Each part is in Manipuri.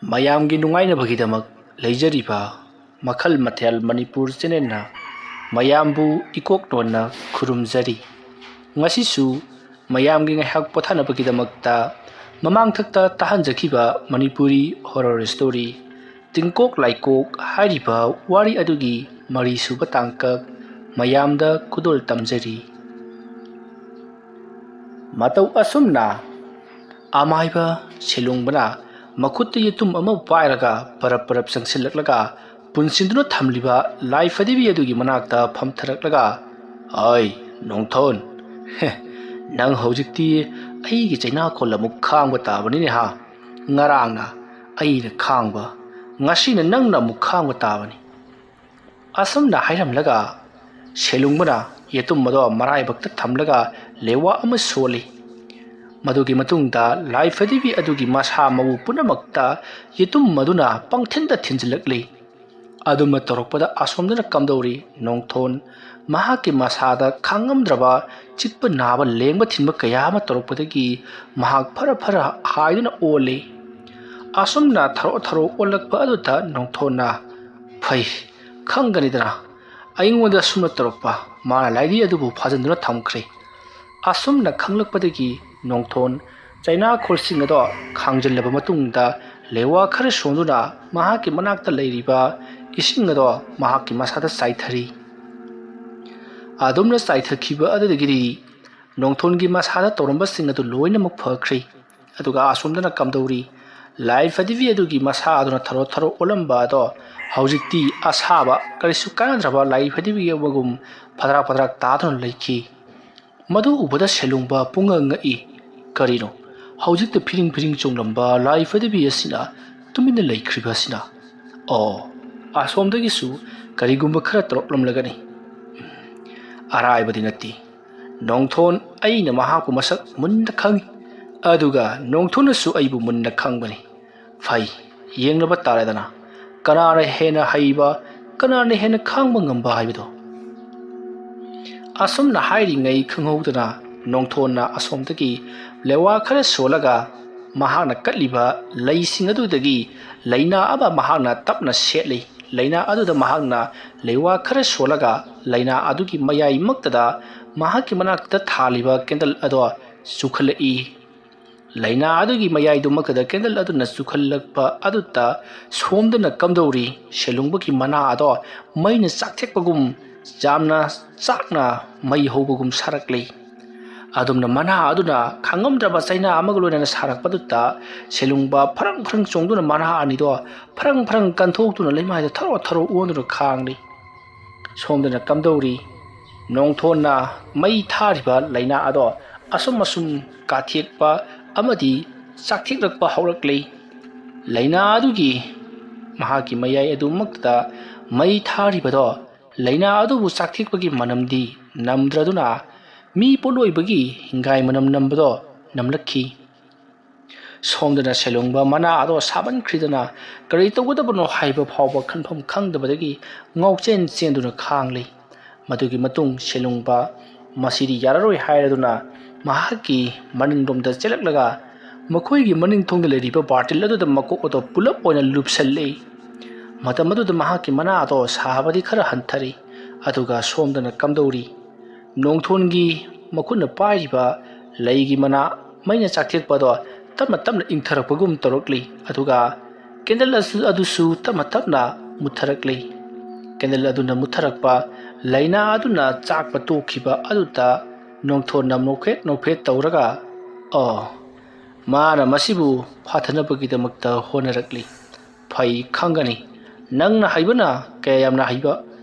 ꯃꯌꯥꯝꯒꯤ ꯅꯨꯡꯉꯥꯏꯅꯕꯒꯤꯗꯃꯛ ꯂꯩꯖꯔꯤꯕ ꯃꯈꯜ ꯃꯊꯦꯜ ꯃꯅꯤꯄꯨꯔ ꯆꯦꯅꯦꯜꯅ ꯃꯌꯥꯝꯕꯨ ꯏꯀꯣꯛꯅꯣꯟꯅ ꯈꯨꯔꯨꯝꯖꯔꯤ꯫ ꯉꯁꯤꯁꯨ ꯃꯌꯥꯝꯒꯤ ꯉꯥꯏꯍꯥꯛ ꯄꯣꯊꯥꯅꯕꯒꯤꯗꯃꯛꯇ ꯃꯃꯥꯡꯊꯛꯇ ꯇꯥꯍꯟꯖꯈꯤꯕ ꯃꯅꯤꯄꯨꯔꯤ ꯍꯣꯔꯔ ꯁ꯭ꯇꯣꯔꯤ ꯇꯤꯡꯀꯣꯛ ꯂꯥꯏꯀꯣꯛ ꯍꯥꯏꯔꯤꯕ ꯋꯥꯔꯤ ꯑꯗꯨꯒꯤ ꯃꯔꯤꯁꯨꯕ ꯇꯥꯡꯀꯛ ꯃꯌꯥꯝꯗ ꯈꯨꯗꯣꯜ ꯇꯝꯖꯔꯤ꯫ ꯃꯇꯧ ꯑꯁꯨꯝꯅ ꯑꯃꯥꯏꯕ ꯁꯦꯂꯣꯡꯕꯅ ꯃꯈꯨꯠꯇ ꯌꯦꯇꯨꯝ ꯑꯃ ꯄꯥꯏꯔꯒ ꯄꯔꯞ ꯆꯪꯁꯤꯜꯂꯛꯂꯒ ꯄꯨꯟꯁꯤꯟꯗꯨꯅ ꯊꯝꯂꯤꯕ ꯂꯥꯏ ꯐꯗꯤꯕꯤ ꯑꯗꯨꯒꯤ ꯃꯅꯥꯛꯇ ꯐꯝꯊꯔꯛꯂꯒ "ꯑꯩ ꯅꯣꯡꯊꯣꯟ, ꯅꯪ ꯍꯧꯖꯤꯛꯇꯤ ꯑꯩꯒꯤ ꯆꯩꯅꯥꯀꯣꯜ ꯑꯃꯨꯛ ꯈꯥꯡꯕ ꯇꯥꯕꯅꯤꯅꯦ ꯍꯥ? ꯉꯔꯥꯡꯅ ꯑꯩꯅ ꯈꯥꯡꯕ, ꯉꯁꯤꯅ ꯅꯪꯅ ꯑꯃꯨꯛ ꯈꯥꯡꯕ ꯇꯥꯕꯅꯤ" ꯑꯁꯨꯝꯅ ꯍꯥꯏꯔꯝꯂꯒ ꯁꯦꯂꯨꯡꯕꯅ ꯌꯦꯇꯨꯝ ꯑꯗꯣ ꯃꯔꯥꯏꯕꯛꯇ ꯊꯝꯂꯒ ꯂꯦꯋꯥ ꯑꯃ ꯁꯣꯜꯂꯤ꯫ ꯃꯗꯨꯒꯤ ꯃꯇꯨꯡꯗ ꯂꯥꯏ ꯐꯗꯤꯕꯤ ꯑꯗꯨꯒꯤ ꯃꯁꯥ ꯃꯎ ꯄꯨꯝꯅꯃꯛꯇ ꯌꯦꯇꯨꯝ ꯑꯗꯨꯅ ꯄꯪꯊꯤꯟꯗ ꯊꯤꯟꯖꯤꯜꯂꯛꯂꯤ꯫ ꯑꯗꯨꯝꯅ ꯇꯧꯔꯛꯄꯗ ꯑꯁꯣꯝꯗꯅ ꯀꯝꯗꯧꯔꯤ ꯅꯣꯡꯊꯣꯟ ꯃꯍꯥꯛꯀꯤ ꯃꯁꯥꯗ ꯈꯥꯡꯉꯝꯗ꯭ꯔꯕ ꯆꯤꯛꯄ ꯅꯥꯕ ꯂꯦꯡꯕ ꯊꯤꯟꯕ ꯀꯌꯥ ꯑꯃ ꯇꯧꯔꯛꯄꯗꯒꯤ ꯃꯍꯥꯛ ꯐꯔ ꯍꯥꯏꯗꯨꯅ ꯑꯣꯜꯂꯤ꯫ ꯑꯁꯨꯝꯅ ꯊꯔꯣ ꯑꯣꯜꯂꯛꯄ ꯑꯗꯨꯗ ꯅꯣꯡꯊꯣꯟꯅ "ꯐꯩ, ꯈꯪꯒꯅꯤꯗꯅ ꯑꯩꯉꯣꯟꯗ ꯁꯨꯝꯅ ꯇꯧꯔꯛꯄ ꯃꯥꯅ ꯂꯥꯏꯙꯤ ꯑꯗꯨꯕꯨ ꯐꯥꯖꯤꯟꯗꯨꯅ ꯊꯝꯈ꯭ꯔꯦ" ꯑꯁꯨꯝꯅ ꯈꯪꯂꯛꯄꯗꯒꯤ ꯅꯣꯡꯊꯣꯟ ꯆꯩꯅꯥꯈꯣꯜꯁꯤꯡ ꯑꯗꯣ ꯈꯥꯡꯖꯤꯜꯂꯕ ꯃꯇꯨꯡꯗ ꯂꯦꯋꯥ ꯈꯔ ꯁꯣꯟꯗꯨꯅ ꯃꯍꯥꯛꯀꯤ ꯃꯅꯥꯛꯇ ꯂꯩꯔꯤꯕ ꯏꯁꯤꯡ ꯑꯗꯣ ꯃꯍꯥꯛꯀꯤ ꯃꯁꯥꯗ ꯆꯥꯏꯊꯔꯤ꯫ ꯑꯗꯨꯝꯅ ꯆꯥꯏꯊꯈꯤꯕ ꯑꯗꯨꯗꯒꯤꯗꯤ ꯅꯣꯡꯊꯣꯟꯒꯤ ꯃꯁꯥꯗ ꯇꯧꯔꯝꯕꯁꯤꯡ ꯑꯗꯨ ꯂꯣꯏꯅꯃꯛ ꯐꯈ꯭ꯔꯦ꯫ ꯑꯗꯨꯒ ꯑꯁꯣꯝꯗꯅ ꯀꯝꯗꯧꯔꯤ ꯂꯥꯏ ꯐꯗꯤꯕꯤ ꯑꯗꯨꯒꯤ ꯃꯁꯥ ꯑꯗꯨꯅ ꯊꯔꯣ ꯑꯣꯜꯂꯝꯕ ꯑꯗꯣ ꯍꯧꯖꯤꯛꯇꯤ ꯑꯁꯥꯕ ꯀꯔꯤꯁꯨ ꯀꯥꯟꯅꯗ꯭ꯔꯕ ꯂꯥꯏ ꯐꯗꯤꯕꯤ ꯑꯃꯒꯨꯝ ꯐꯗ꯭ꯔꯥꯛ ꯇꯥꯗꯨꯅ ꯂꯩꯈꯤ꯫ ꯃꯗꯨ ꯎꯕꯗ ꯁꯦꯂꯨꯡꯕ ꯄꯨꯡꯉꯛ ꯉꯛꯏ꯫ ꯀꯔꯤꯅꯣ ꯍꯧꯖꯤꯛꯇ ꯐꯤꯔꯤꯡ ꯆꯣꯡꯂꯝꯕ ꯂꯥꯏ ꯐꯗꯤꯕꯤ ꯑꯁꯤꯅ ꯇꯨꯃꯤꯟꯅ ꯂꯩꯈ꯭ꯔꯤꯕ ꯑꯁꯤꯅ? ꯑꯁꯣꯝꯗꯒꯤꯁꯨ ꯀꯔꯤꯒꯨꯝꯕ ꯈꯔ ꯇꯧꯔꯛꯂꯝꯂꯒꯅꯤ꯫ ꯑꯔꯥꯏꯕꯗꯤ ꯅꯠꯇꯦ꯫ ꯅꯣꯡꯊꯣꯟ ꯑꯩꯅ ꯃꯍꯥꯛꯄꯨ ꯃꯁꯛ ꯃꯨꯟꯅ ꯈꯪꯏ, ꯑꯗꯨꯒ ꯅꯣꯡꯊꯣꯟꯅꯁꯨ ꯑꯩꯕꯨ ꯃꯨꯟꯅ ꯈꯪꯕꯅꯤ꯫ ꯐꯩ, ꯌꯦꯡꯂꯕ ꯇꯥꯔꯦꯗꯅ ꯀꯅꯥꯅ ꯍꯦꯟꯅ ꯍꯩꯕ, ꯀꯅꯥꯅ ꯍꯦꯟꯅ ꯈꯥꯡꯕ ꯉꯝꯕ ꯍꯥꯏꯕꯗꯣ꯫ ꯑꯁꯨꯝꯅ ꯍꯥꯏꯔꯤꯉꯩ ꯈꯪꯍꯧꯗꯅ ꯅꯣꯡꯊꯣꯟꯅ ꯑꯁꯣꯝꯗꯒꯤ ꯂꯦꯋꯥ ꯈꯔ ꯁꯣꯜꯂꯒ ꯃꯍꯥꯛꯅ ꯀꯠꯂꯤꯕ ꯂꯩꯁꯤꯡ ꯑꯗꯨꯗꯒꯤ ꯂꯩꯅꯥ ꯑꯃ ꯃꯍꯥꯛꯅ ꯇꯞꯅ ꯁꯦꯠꯂꯤ꯫ ꯂꯩꯅꯥ ꯑꯗꯨꯗ ꯃꯍꯥꯛꯅ ꯂꯦꯋꯥ ꯈꯔ ꯁꯣꯜꯂꯒ ꯂꯩꯅꯥ ꯑꯗꯨꯒꯤ ꯃꯌꯥꯏꯃꯛꯇꯗ ꯃꯍꯥꯛꯀꯤ ꯃꯅꯥꯛꯇ ꯊꯥꯜꯂꯤꯕ ꯀꯦꯟꯗꯜ ꯑꯗꯣ ꯆꯨꯈꯠꯂꯛꯏ꯫ ꯂꯩꯅꯥ ꯑꯗꯨꯒꯤ ꯃꯌꯥꯏꯗꯨꯃꯛꯇꯗ ꯀꯦꯟꯗꯜ ꯑꯗꯨꯅ ꯆꯨꯈꯠꯂꯛꯄ ꯑꯗꯨꯗ ꯁꯣꯝꯗꯅ ꯀꯝꯗꯧꯔꯤ ꯁꯦꯂꯨꯡꯕꯒꯤ ꯃꯅꯥ ꯑꯗꯣ ꯃꯩꯅ ꯆꯥꯛꯊꯦꯛꯄꯒꯨꯝ ꯌꯥꯝꯅ ꯆꯥꯛꯅ ꯃꯩ ꯍꯧꯕꯒꯨꯝ ꯁꯥꯔꯛꯂꯤ꯫ ꯑꯗꯨꯝꯅ ꯃꯅꯥ ꯑꯗꯨꯅ ꯈꯥꯡꯉꯝꯗ꯭ꯔꯕ ꯆꯩꯅꯥ ꯑꯃꯒ ꯂꯣꯏꯅꯅ ꯁꯥꯔꯛꯄꯗꯨꯗ ꯁꯦꯂꯨꯡꯕ ꯐꯔꯪ ꯆꯣꯡꯗꯨꯅ ꯃꯅꯥ ꯑꯅꯤꯗꯣ ꯐꯔꯪ ꯀꯟꯊꯣꯛꯇꯨꯅ ꯂꯩꯃꯥꯏꯗ ꯊꯔꯣ ꯑꯣꯟꯗꯨꯅ ꯈꯥꯡꯂꯤ꯫ ꯁꯣꯝꯗꯅ ꯀꯝꯗꯧꯔꯤ ꯅꯣꯡꯊꯣꯟꯅ ꯃꯩ ꯊꯥꯔꯤꯕ ꯂꯩꯅꯥ ꯑꯗꯣ ꯑꯁꯨꯝ ꯀꯥꯊꯦꯛꯄ ꯑꯃꯗꯤ ꯆꯥꯛꯊꯦꯛꯂꯛꯄ ꯍꯧꯔꯛꯂꯤ꯫ ꯂꯩꯅꯥ ꯑꯗꯨꯒꯤ ꯃꯍꯥꯛꯀꯤ ꯃꯌꯥꯏ ꯑꯗꯨꯃꯛꯇꯗ ꯃꯩ ꯊꯥꯔꯤꯕꯗꯣ ꯂꯩꯅꯥ ꯑꯗꯨꯕꯨ ꯆꯥꯛꯊꯦꯛꯄꯒꯤ ꯃꯅꯝꯗꯤ ꯅꯝꯗ꯭ꯔꯗꯨꯅ ꯃꯤ ꯄꯣꯠꯂꯣꯏꯕꯒꯤ ꯍꯤꯡꯒꯥꯏ ꯃꯅꯝ ꯅꯝꯕꯗꯣ ꯅꯝꯂꯛꯈꯤ꯫ ꯁꯣꯝꯗꯅ ꯁꯦꯂꯨꯡꯕ ꯃꯅꯥ ꯑꯗꯣ ꯁꯥꯃꯟꯈ꯭ꯔꯤꯗꯅ ꯀꯔꯤ ꯇꯧꯒꯗꯕꯅꯣ ꯍꯥꯏꯕ ꯐꯥꯎꯕ ꯈꯟꯐꯝ ꯈꯪꯗꯕꯗꯒꯤ ꯆꯦꯟꯗꯨꯅ ꯈꯥꯡꯂꯤ꯫ ꯃꯗꯨꯒꯤ ꯃꯇꯨꯡ ꯁꯦꯂꯨꯡꯕ ꯃꯁꯤꯗꯤ ꯌꯥꯔꯔꯣꯏ ꯍꯥꯏꯔꯗꯨꯅ ꯃꯍꯥꯛꯀꯤ ꯃꯅꯤꯡꯂꯣꯝꯗ ꯆꯦꯜꯂꯛꯂꯒ ꯃꯈꯣꯏꯒꯤ ꯃꯅꯤꯡꯊꯪꯗ ꯂꯩꯔꯤꯕ ꯕꯥꯔꯇꯤꯜ ꯑꯗꯨꯗ ꯃꯀꯣꯛ ꯑꯗꯣ ꯄꯨꯂꯞ ꯑꯣꯏꯅ ꯂꯨꯞꯁꯜꯂꯤ꯫ ꯃꯇꯝ ꯑꯗꯨꯗ ꯃꯍꯥꯛꯀꯤ ꯃꯅꯥ ꯑꯗꯣ ꯁꯥꯕꯗꯤ khara ꯍꯟꯊꯔꯤ꯫ ꯑꯗꯨꯒ ꯁꯣꯝꯗꯅ ꯀꯝꯗꯧꯔꯤ ꯅꯣꯡꯊꯣꯟꯒꯤ ꯃꯈꯨꯠꯅ ꯄꯥꯏꯔꯤꯕ ꯂꯩꯒꯤ ꯃꯅꯥ ꯃꯩꯅ ꯆꯥꯛꯊꯦꯛꯄꯗꯣ ꯇꯞꯅ ꯏꯪꯊꯔꯛꯄꯒꯨꯝ ꯇꯧꯔꯛꯂꯤ꯫ ꯑꯗꯨꯒ ꯀꯦꯟꯗꯜ ꯑꯗꯨꯁꯨ ꯇꯞꯅ ꯃꯨꯠꯊꯔꯛꯂꯤ꯫ ꯀꯦꯟꯗꯜ ꯑꯗꯨꯅ ꯃꯨꯠꯊꯔꯛꯄ ꯂꯩꯅꯥ ꯑꯗꯨꯅ ꯆꯥꯛꯄ ꯇꯣꯛꯈꯤꯕ ꯑꯗꯨꯗ ꯅꯣꯡꯊꯣꯟꯅ ꯅꯣꯛꯐꯦꯠ ꯇꯧꯔꯒ ꯃꯥꯅ ꯃꯁꯤꯕꯨ ꯐꯥꯊꯅꯕꯒꯤꯗꯃꯛꯇ ꯍꯣꯠꯅꯔꯛꯂꯤ꯫ ꯐꯩ, ꯈꯪꯒꯅꯤ ꯅꯪꯅ ꯍꯩꯕꯅ ꯀꯌꯥ ꯌꯥꯝꯅ ꯍꯩꯕ,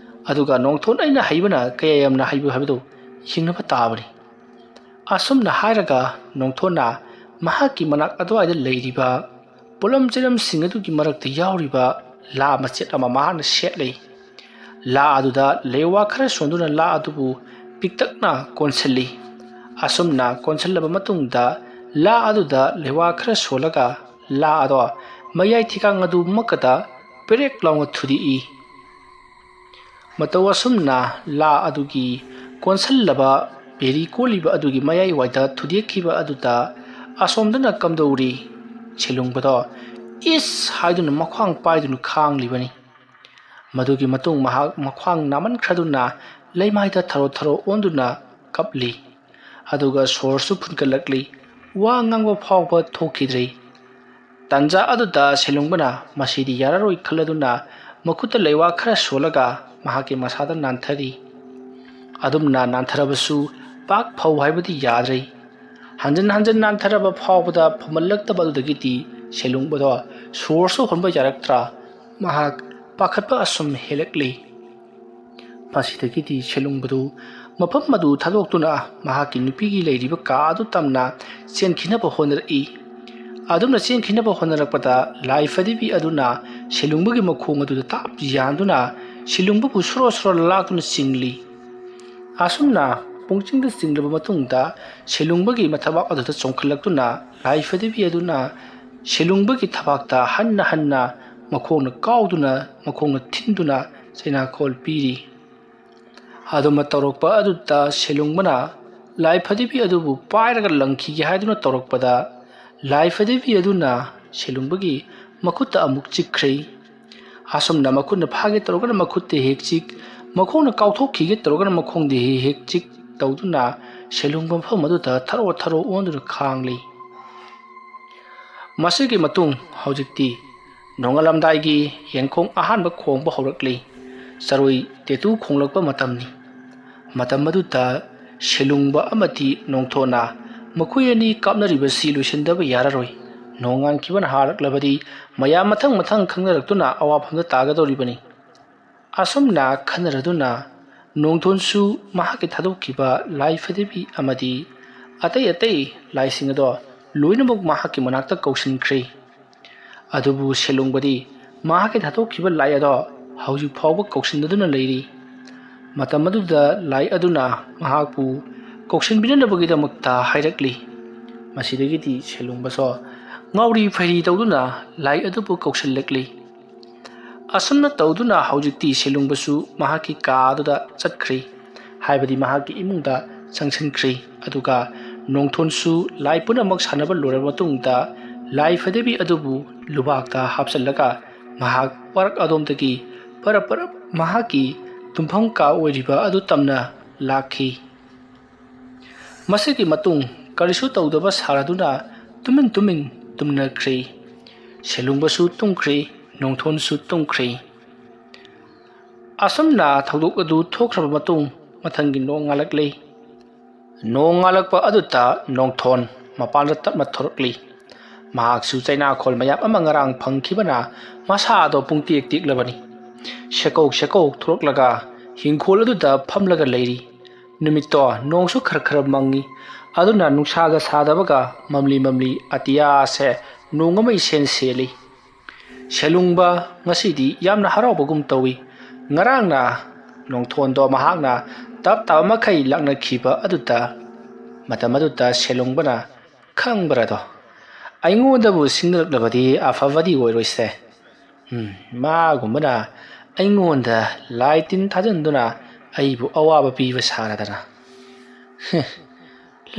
ꯑꯗꯨꯒ ꯅꯣꯡꯊꯣꯟ ꯑꯩꯅ ꯍꯩꯕꯅ ꯀꯌꯥ ꯌꯥꯝꯅ ꯍꯩꯕ ꯍꯥꯏꯕꯗꯨ ꯌꯦꯡꯅꯕ ꯇꯥꯕꯅꯤ꯫ ꯑꯁꯨꯝꯅ ꯍꯥꯏꯔꯒ ꯅꯣꯡꯊꯣꯟꯅ ꯃꯍꯥꯛꯀꯤ ꯃꯅꯥꯛ ꯑꯗꯨꯋꯥꯏꯗ ꯂꯩꯔꯤꯕ ꯄꯣꯠꯂꯝ ꯆꯩꯔꯝꯁꯤꯡ ꯑꯗꯨꯒꯤ ꯃꯔꯛꯇ ꯌꯥꯎꯔꯤꯕ ꯂꯥ ꯃꯆꯦꯠ ꯑꯃ ꯃꯍꯥꯛꯅ ꯁꯦꯠꯂꯤ꯫ ꯂꯥ ꯑꯗꯨꯗ ꯂꯦꯋꯥꯈꯔ ꯁꯣꯟꯗꯨꯅ ꯂꯥ ꯑꯗꯨꯕꯨ ꯄꯤꯛꯇꯛꯅ ꯀꯣꯟꯁꯤꯜꯂꯤ꯫ ꯑꯁꯨꯝꯅ ꯀꯣꯟꯁꯤꯜꯂꯕ ꯃꯇꯨꯡꯗ ꯂꯥ ꯑꯗꯨꯗ ꯂꯦꯋꯥ ꯈꯔ ꯁꯣꯜꯂꯒ ꯂꯥ ꯑꯗꯣ ꯃꯌꯥꯏ ꯊꯤꯀꯥꯡ ꯑꯗꯨꯃꯛꯀꯗ ꯄꯦꯔꯦꯛ ꯂꯥꯎꯅ ꯊꯨꯗꯦꯛꯏ꯫ ꯃꯇꯧ ꯑꯁꯨꯝꯅ ꯂꯥ ꯑꯗꯨꯒꯤ ꯀꯣꯟꯁꯤꯜꯂꯕ ꯕꯦꯔꯤ ꯀꯣꯜꯂꯤꯕ ꯑꯗꯨꯒꯤ ꯃꯌꯥꯏꯋꯥꯏꯗ ꯊꯨꯗꯦꯛꯈꯤꯕ ꯑꯗꯨꯗ ꯑꯁꯣꯝꯗꯅ ꯀꯝꯗꯧꯔꯤ ꯁꯦꯂꯨꯡꯕꯗꯣ ꯏꯁ ꯍꯥꯏꯗꯨꯅ ꯃꯈ꯭ꯋꯥꯡ ꯄꯥꯏꯗꯨꯅ ꯈꯥꯡꯂꯤꯕꯅꯤ꯫ ꯃꯗꯨꯒꯤ ꯃꯇꯨꯡ ꯃꯍꯥꯛ ꯃꯈ꯭ꯋꯥꯡ ꯅꯥꯃꯟꯈ꯭ꯔꯗꯨꯅ ꯂꯩꯃꯥꯏꯗ ꯊꯔꯣ ꯊꯔꯣ ꯑꯣꯟꯗꯨꯅ ꯀꯞꯂꯤ, ꯑꯗꯨꯒ ꯁꯣꯔꯁꯨ ꯐꯨꯟꯒꯠꯂꯛꯂꯤ꯫ ꯋꯥ ꯉꯥꯡꯕ ꯐꯥꯎꯕ ꯊꯣꯛꯈꯤꯗ꯭ꯔꯤ꯫ ꯇꯥꯟꯖꯥ ꯑꯗꯨꯗ ꯁꯦꯂꯨꯡꯕꯅ ꯃꯁꯤꯗꯤ ꯌꯥꯔꯔꯣꯏ ꯈꯜꯂꯗꯨꯅ ꯃꯈꯨꯠꯇ ꯂꯩꯋꯥ ꯈꯔ ꯁꯣꯜꯂꯒ ꯃꯍꯥꯛꯀꯤ ꯃꯁꯥꯗ ꯅꯥꯟꯊꯔꯤ꯫ ꯑꯗꯨꯝꯅ ꯅꯥꯟꯊꯔꯕꯁꯨ ꯄꯥꯛ ꯐꯧ ꯍꯥꯏꯕꯗꯤ ꯌꯥꯗ꯭ꯔꯦ꯫ ꯍꯟꯖꯤꯟ ꯍꯟꯖꯤꯟ ꯅꯥꯟꯊꯔꯕ ꯐꯥꯎꯕꯗ ꯐꯃꯜꯂꯛꯇꯕ ꯑꯗꯨꯗꯒꯤꯗꯤ ꯁꯦꯂꯨꯡꯕꯗꯣ ꯁꯣꯔꯁꯨ ꯍꯣꯟꯕ ꯌꯥꯔꯛꯇ꯭ꯔꯥ꯫ ꯃꯍꯥꯛ ꯄꯥꯈꯠꯄ ꯑꯁꯨꯝ ꯍꯦꯜꯂꯛꯂꯤ꯫ ꯃꯁꯤꯗꯒꯤꯗꯤ ꯁꯦꯂꯨꯡꯕꯗꯨ ꯃꯐꯝ ꯑꯗꯨ ꯊꯥꯗꯣꯛꯇꯨꯅ ꯃꯍꯥꯛꯀꯤ ꯅꯨꯄꯤꯒꯤ ꯂꯩꯔꯤꯕ ꯀꯥ ꯑꯗꯨ ꯇꯝꯅ ꯆꯦꯟꯈꯤꯅꯕ ꯍꯣꯠꯅꯔꯛꯏ꯫ ꯑꯗꯨꯝꯅ ꯆꯦꯟꯈꯤꯅꯕ ꯍꯣꯠꯅꯔꯛꯄꯗ ꯂꯥꯏ ꯐꯗꯤꯕꯤ ꯑꯗꯨꯅ ꯁꯦꯂꯨꯡꯕꯒꯤ ꯃꯈꯣꯡ ꯑꯗꯨꯗ ꯇꯥꯞ ꯌꯥꯟꯗꯨꯅ ꯁꯦꯂꯨꯡꯕꯕꯨ ꯁꯣꯔꯣ ꯁꯣꯔꯣ ꯂꯥꯛꯇꯨꯅ ꯆꯤꯡꯂꯤ꯫ ꯑꯁꯨꯝꯅ ꯄꯨꯡꯆꯤꯡꯗ ꯆꯤꯡꯂꯕ ꯃꯇꯨꯡꯗ ꯁꯦꯂꯨꯡꯕꯒꯤ ꯃꯊꯕꯥꯛ ꯑꯗꯨꯗ ꯆꯣꯡꯈꯠꯂꯛꯇꯨꯅ ꯂꯥꯏ ꯐꯗꯤꯕꯤ ꯑꯗꯨꯅ ꯁꯦꯂꯨꯡꯕꯒꯤ ꯊꯕꯥꯛꯇ ꯍꯟꯅ ꯍꯟꯅ ꯃꯈꯣꯡꯅ ꯀꯥꯎꯗꯨꯅ ꯃꯈꯣꯡꯅ ꯊꯤꯟꯗꯨꯅ ꯆꯩꯅꯥꯈꯣꯜ ꯄꯤꯔꯤ꯫ ꯑꯗꯨꯝꯅ ꯇꯧꯔꯛꯄ ꯑꯗꯨꯗ ꯁꯦꯂꯨꯡꯕꯅ ꯂꯥꯏ ꯐꯗꯤꯕꯤ ꯑꯗꯨꯕꯨ ꯄꯥꯏꯔꯒ ꯂꯪꯈꯤꯒꯦ ꯍꯥꯏꯗꯨꯅ ꯇꯧꯔꯛꯄꯗ ꯂꯥꯏ ꯐꯗꯤꯕꯤ ꯑꯗꯨꯅ ꯁꯦꯂꯨꯡꯕꯒꯤ ꯃꯈꯨꯠꯇ ꯑꯃꯨꯛ ꯆꯤꯛꯈ꯭ꯔꯦ꯫ ꯑꯁꯨꯝꯅ ꯃꯈꯨꯠꯅ ꯐꯥꯒꯦ ꯇꯧꯔꯒꯅ ꯃꯈꯨꯠꯇ ꯍꯦꯛ ꯆꯤꯛ, ꯃꯈꯣꯡꯅ ꯀꯥꯎꯊꯣꯛꯈꯤꯒꯦ ꯇꯧꯔꯒꯅ ꯃꯈꯣꯡꯗ ꯍꯦꯛ ꯆꯤꯛ ꯇꯧꯗꯨꯅ ꯁꯦꯂꯨꯡꯕ ꯃꯐꯝ ꯑꯗꯨꯗ ꯊꯔꯣ ꯊꯔꯣ ꯑꯣꯟꯗꯨꯅ ꯈꯥꯡꯂꯤ꯫ ꯃꯁꯤꯒꯤ ꯃꯇꯨꯡ ꯍꯧꯖꯤꯛꯇꯤ ꯅꯣꯡꯉꯥꯜꯂꯝꯗꯥꯏꯒꯤ ꯌꯦꯡꯈꯣꯡ ꯑꯍꯥꯟꯕ ꯈꯣꯡꯕ ꯍꯧꯔꯛꯂꯤ꯫ ꯆꯔꯣꯏ ꯇꯦꯇꯨ ꯈꯣꯡꯂꯛꯄ ꯃꯇꯝꯅꯤ꯫ ꯃꯇꯝ ꯑꯗꯨꯗ ꯁꯦꯂꯨꯡꯕ ꯑꯃꯗꯤ ꯅꯣꯡꯊꯣꯟꯅ ꯃꯈꯣꯏ ꯑꯅꯤ ꯀꯥꯞꯅꯔꯤꯕꯁꯤ ꯂꯣꯏꯁꯤꯟꯗꯕ ꯌꯥꯔꯔꯣꯏ꯫ ꯅꯣꯡꯉꯥꯟꯈꯤꯕꯅ ꯍꯥꯔꯛꯂꯕꯗꯤ ꯃꯌꯥꯝ ꯃꯊꯪ ꯃꯊꯪ ꯈꯪꯅꯔꯛꯇꯨꯅ ꯑꯋꯥꯐꯝꯗ ꯇꯥꯒꯗꯧꯔꯤꯕꯅꯤ꯫ ꯑꯁꯨꯝꯅ ꯈꯟꯅꯔꯗꯨꯅ ꯅꯣꯡꯊꯣꯟꯁꯨ ꯃꯍꯥꯛꯀꯤ ꯊꯥꯗꯣꯛꯈꯤꯕ ꯂꯥꯏ ꯐꯗꯤꯕꯤ ꯑꯃꯗꯤ ꯑꯇꯩ ꯑꯇꯩ ꯂꯥꯏꯁꯤꯡ ꯑꯗꯣ ꯂꯣꯏꯅꯃꯛ ꯃꯍꯥꯛꯀꯤ ꯃꯅꯥꯛꯇ ꯀꯧꯁꯤꯟꯈ꯭ꯔꯦ꯫ ꯑꯗꯨꯕꯨ ꯁꯦꯂꯨꯡꯕꯗꯤ ꯃꯍꯥꯛꯀꯤ ꯊꯥꯗꯣꯛꯈꯤꯕ ꯂꯥꯏ ꯑꯗꯣ ꯍꯧꯖꯤꯛ ꯐꯥꯎꯕ ꯀꯧꯁꯤꯟꯅꯗꯨꯅ ꯂꯩꯔꯤ꯫ ꯃꯇꯝ ꯑꯗꯨꯗ ꯂꯥꯏ ꯑꯗꯨꯅ ꯃꯍꯥꯛꯄꯨ ꯀꯧꯁꯤꯟꯕꯤꯅꯅꯕꯒꯤꯗꯃꯛꯇ ꯍꯥꯏꯔꯛꯂꯤ꯫ ꯃꯁꯤꯗꯒꯤꯗꯤ ꯁꯦꯂꯨꯡꯕꯁꯨ ꯉꯥꯎꯔꯤ ꯐꯩꯔꯤ ꯇꯧꯗꯨꯅ ꯂꯥꯏ ꯑꯗꯨꯕꯨ ꯀꯧꯁꯤꯜꯂꯛꯂꯤ꯫ ꯑꯁꯨꯝꯅ ꯇꯧꯗꯨꯅ ꯍꯧꯖꯤꯛꯇꯤ ꯁꯦꯂꯨꯡꯕꯁꯨ ꯃꯍꯥꯛꯀꯤ ꯀꯥ ꯑꯗꯨꯗ ꯆꯠꯈ꯭ꯔꯦ, ꯍꯥꯏꯕꯗꯤ ꯃꯍꯥꯛꯀꯤ ꯏꯃꯨꯡꯗ ꯆꯪꯁꯤꯟꯈ꯭ꯔꯦ꯫ ꯑꯗꯨꯒ ꯅꯣꯡꯊꯣꯟꯁꯨ ꯂꯥꯏ ꯄꯨꯝꯅꯃꯛ ꯁꯥꯟꯅꯕ ꯂꯣꯏꯔꯕ ꯃꯇꯨꯡꯗ ꯂꯥꯏ ꯐꯗꯤꯕꯤ ꯑꯗꯨꯕꯨ ꯂꯨꯕꯥꯛꯇ ꯍꯥꯞꯆꯤꯜꯂꯒ ꯃꯍꯥꯛ ꯋꯥꯔꯛ ꯑꯗꯣꯝꯗꯒꯤ ꯄꯔꯞ ꯄꯔꯞ ꯃꯍꯥꯛꯀꯤ ꯇꯨꯝꯐꯝ ꯀꯥ ꯑꯣꯏꯔꯤꯕ ꯑꯗꯨ ꯇꯝꯅ ꯂꯥꯛꯈꯤ꯫ ꯃꯁꯤꯒꯤ ꯃꯇꯨꯡ ꯀꯔꯤꯁꯨ ꯇꯧꯗꯕ ꯁꯥꯔꯗꯨꯅ ꯇꯨꯃꯤꯟ ꯇꯨꯃꯤꯟ ꯇꯨꯝꯅꯈ꯭ꯔꯦ꯫ ꯁꯦꯂꯨꯡꯕꯁꯨ ꯇꯨꯝꯈ꯭ꯔꯦ, ꯅꯣꯡꯊꯣꯟꯁꯨ ꯇꯨꯝꯈ꯭ꯔꯦ꯫ ꯑꯁꯨꯝꯅ ꯊꯧꯗꯣꯛ ꯑꯗꯨ ꯊꯣꯛꯈ꯭ꯔꯕ ꯃꯇꯨꯡ ꯃꯊꯪꯒꯤ ꯅꯣꯡ ꯉꯥꯜꯂꯛꯂꯦ꯫ ꯅꯣꯡ ꯉꯥꯜꯂꯛꯄ ꯑꯗꯨꯗ ꯅꯣꯡꯊꯣꯟ ꯃꯄꯥꯟꯗ ꯇꯞꯅ ꯊꯣꯔꯛꯂꯤ꯫ ꯃꯍꯥꯛꯁꯨ ꯆꯩꯅꯥꯈꯣꯜ ꯃꯌꯥꯝ ꯑꯃ ꯉꯔꯥꯡ ꯐꯪꯈꯤꯕꯅ ꯃꯁꯥ ꯑꯗꯣ ꯄꯨꯡꯇꯦꯛ ꯇꯦꯛꯂꯕꯅꯤ꯫ ꯁꯦꯀꯧ ꯁꯦꯀꯧ ꯊꯣꯔꯛꯂꯒ ꯍꯤꯡꯈꯣꯜ ꯑꯗꯨꯗ ꯐꯝꯂꯒ ꯂꯩꯔꯤ꯫ ꯅꯨꯃꯤꯠꯇꯣ ꯅꯣꯡꯁꯨ ꯈꯔ ꯈꯔ ꯃꯪꯉꯤ꯫ ꯑꯗꯨꯅ ꯅꯨꯡꯁꯥꯒ ꯁꯥꯗꯕꯒ ꯃꯝꯂꯤ ꯃꯝꯂꯤ ꯑꯇꯤꯌꯥꯁꯦ ꯅꯣꯡ ꯑꯃ ꯏꯁꯦꯟ ꯁꯦꯜꯂꯤ꯫ ꯁꯦꯂꯨꯡꯕ ꯉꯁꯤꯗꯤ ꯌꯥꯝꯅ ꯍꯔꯥꯎꯕꯒꯨꯝ ꯇꯧꯏ꯫ ꯉꯔꯥꯡꯅ ꯅꯣꯡꯊꯣꯟꯗꯣ ꯃꯍꯥꯛꯅ ꯇꯞ ꯇꯥꯕ ꯃꯈꯩ ꯂꯥꯛꯅꯈꯤꯕ ꯑꯗꯨꯗ ꯃꯇꯝ ꯑꯗꯨꯗ ꯁꯦꯂꯨꯡꯕꯅ ꯈꯪꯕ꯭ꯔꯥꯗꯣ, ꯑꯩꯉꯣꯟꯗꯕꯨ ꯁꯤꯡꯅꯔꯛꯂꯕꯗꯤ ꯑꯐꯕꯗꯤ ꯑꯣꯏꯔꯣꯏꯁꯦ꯫ ꯃꯥꯒꯨꯝꯕꯅ ꯑꯩꯉꯣꯟꯗ ꯂꯥꯏ ꯇꯤꯟ ꯊꯥꯖꯤꯟꯗꯨꯅ ꯑꯩꯕꯨ ꯑꯋꯥꯕ ꯄꯤꯕ ꯁꯥꯔꯗꯅ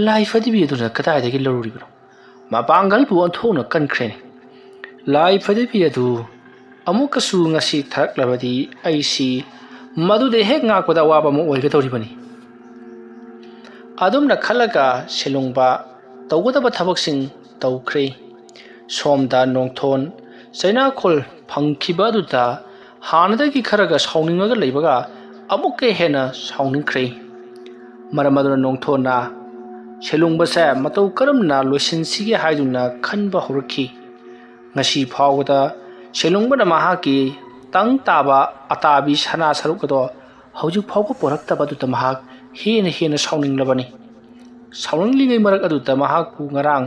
ꯂꯥꯏ ꯐꯗꯤꯕꯤ ꯑꯗꯨꯅ ꯀꯗꯥꯏꯗꯒꯤ ꯂꯧꯔꯨꯔꯤꯕꯅꯣ? ꯃꯄꯥꯡꯒꯜꯕꯨ ꯑꯣꯟꯊꯣꯛꯅ ꯀꯟꯈ꯭ꯔꯦꯅꯦ꯫ ꯂꯥꯏ ꯐꯗꯤꯕꯤ ꯑꯗꯨ ꯑꯃꯨꯛꯀꯁꯨ ꯉꯁꯤ ꯊꯥꯔꯛꯂꯕꯗꯤ ꯑꯩꯁꯤ ꯃꯗꯨꯗ ꯍꯦꯛ ꯉꯥꯛꯄꯗ ꯑꯋꯥꯕ ꯑꯃ ꯑꯣꯏꯒꯗꯧꯔꯤꯕꯅꯤ꯫ ꯑꯗꯨꯝꯅ ꯈꯜꯂꯒ ꯁꯦꯂꯨꯡꯕ ꯇꯧꯒꯗꯕ ꯊꯕꯛꯁꯤꯡ ꯇꯧꯈ꯭ꯔꯦ꯫ ꯁꯣꯝꯗ ꯅꯣꯡꯊꯣꯟ ꯆꯩꯅꯥꯈꯣꯜ ꯐꯪꯈꯤꯕ ꯑꯗꯨꯗ ꯍꯥꯟꯅꯗꯒꯤ ꯈꯔꯒ ꯁꯥꯎꯅꯤꯡꯉꯒ ꯂꯩꯕꯒ ꯑꯃꯨꯛꯀ ꯍꯦꯟꯅ ꯁꯥꯎꯅꯤꯡꯈ꯭ꯔꯦ꯫ ꯃꯔꯝ ꯑꯗꯨꯅ ꯅꯣꯡꯊꯣꯟꯅ ꯁꯦꯂꯨꯡꯕꯁꯦ ꯃꯇꯧ ꯀꯔꯝꯅ ꯂꯣꯏꯁꯤꯟꯁꯤꯒꯦ ꯍꯥꯏꯗꯨꯅ ꯈꯟꯕ ꯍꯧꯔꯛꯈꯤ꯫ ꯉꯁꯤ ꯐꯥꯎꯕꯗ ꯁꯦꯂꯨꯡꯕꯅ ꯃꯍꯥꯛꯀꯤ ꯇꯪ ꯇꯥꯕ ꯑꯇꯥꯕꯤ ꯁꯅꯥ ꯁꯔꯨꯛ ꯑꯗꯣ ꯍꯧꯖꯤꯛ ꯐꯥꯎꯕ ꯄꯣꯔꯛꯇꯕ ꯑꯗꯨꯗ ꯃꯍꯥꯛ ꯍꯦꯟꯅ ꯍꯦꯟꯅ ꯁꯥꯎꯅꯤꯡꯂꯕꯅꯤ꯫ ꯁꯥꯎꯅꯤꯡꯂꯤꯉꯩ ꯃꯔꯛ ꯑꯗꯨꯗ ꯃꯍꯥꯛꯄꯨ ꯉꯔꯥꯡ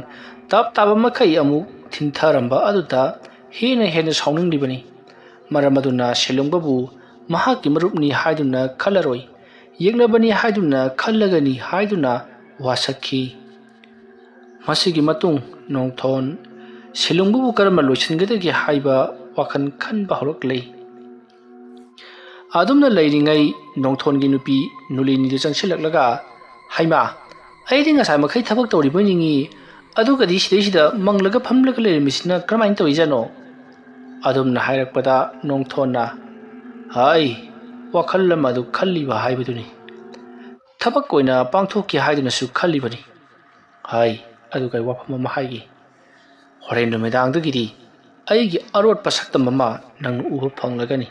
ꯇꯞ ꯇꯥꯕ ꯃꯈꯩ ꯑꯃꯨꯛ ꯊꯤꯟꯊꯔꯝꯕ ꯑꯗꯨꯗ ꯍꯦꯟꯅ ꯍꯦꯟꯅ ꯁꯥꯎꯅꯤꯡꯂꯤꯕꯅꯤ꯫ ꯃꯔꯝ ꯑꯗꯨꯅ ꯁꯦꯂꯨꯡꯕꯕꯨ ꯃꯍꯥꯛꯀꯤ ꯃꯔꯨꯞꯅꯤ ꯍꯥꯏꯗꯨꯅ ꯈꯜꯂꯔꯣꯏ, ꯌꯦꯛꯅꯕꯅꯤ ꯍꯥꯏꯗꯨꯅ ꯈꯜꯂꯒꯅꯤ ꯍꯥꯏꯗꯨꯅ ꯋꯥꯁꯛꯈꯤ꯫ ꯃꯁꯤꯒꯤ ꯃꯇꯨꯡ ꯅꯣꯡꯊꯣꯟ ꯁꯦꯂꯨꯡꯕꯕꯨ ꯀꯔꯝꯅ ꯂꯣꯏꯁꯤꯟꯒꯗꯒꯦ ꯍꯥꯏꯕ ꯋꯥꯈꯜ ꯈꯟꯕ ꯍꯧꯔꯛꯂꯦ꯫ ꯑꯗꯨꯝꯅ ꯂꯩꯔꯤꯉꯩ ꯅꯣꯡꯊꯣꯟꯒꯤ ꯅꯨꯄꯤ ꯅꯨꯂꯤꯅꯤꯗꯨ ꯆꯪꯁꯤꯜꯂꯛꯂꯒ, ꯍꯩꯃꯥ, ꯑꯩꯗꯤ ꯉꯁꯥꯏ ꯃꯈꯩ ꯊꯕꯛ ꯇꯧꯔꯤꯕꯣꯏ ꯅꯤꯡꯉꯤ, ꯑꯗꯨꯒꯗꯤ ꯁꯤꯗꯩꯁꯤꯗ ꯃꯪꯂꯒ ꯐꯝꯂꯒ ꯂꯩꯔꯝꯃꯤꯁꯤꯅ ꯀꯔꯝꯍꯥꯏꯅ ꯇꯧꯔꯤꯖꯥꯠꯅꯣ? ꯑꯗꯨꯝꯅ ꯍꯥꯏꯔꯛꯄꯗ ꯅꯣꯡꯊꯣꯟꯅ ꯍꯥꯏ ꯋꯥꯈꯜ ꯑꯃ ꯑꯗꯨ ꯈꯜꯂꯤꯕ ꯍꯥꯏꯕꯗꯨꯅꯤ ꯊꯕꯛ ꯑꯣꯏꯅ ꯄꯥꯡꯊꯣꯛꯀꯦ ꯍꯥꯏꯗꯨꯅꯁꯨ ꯈꯜꯂꯤꯕꯅꯤ ꯍꯥꯏ ꯑꯗꯨꯒ ꯑꯩ ꯋꯥꯐꯝ ꯑꯃ ꯍꯥꯏꯒꯦ ꯍꯣꯔꯦꯟ ꯅꯨꯃꯤꯗꯥꯡꯗꯒꯤꯗꯤ ꯑꯩꯒꯤ ꯑꯔꯣꯠꯄ ꯁꯛꯇꯝ ꯑꯃ ꯅꯪꯅ ꯎꯕ ꯐꯪꯂꯒꯅꯤ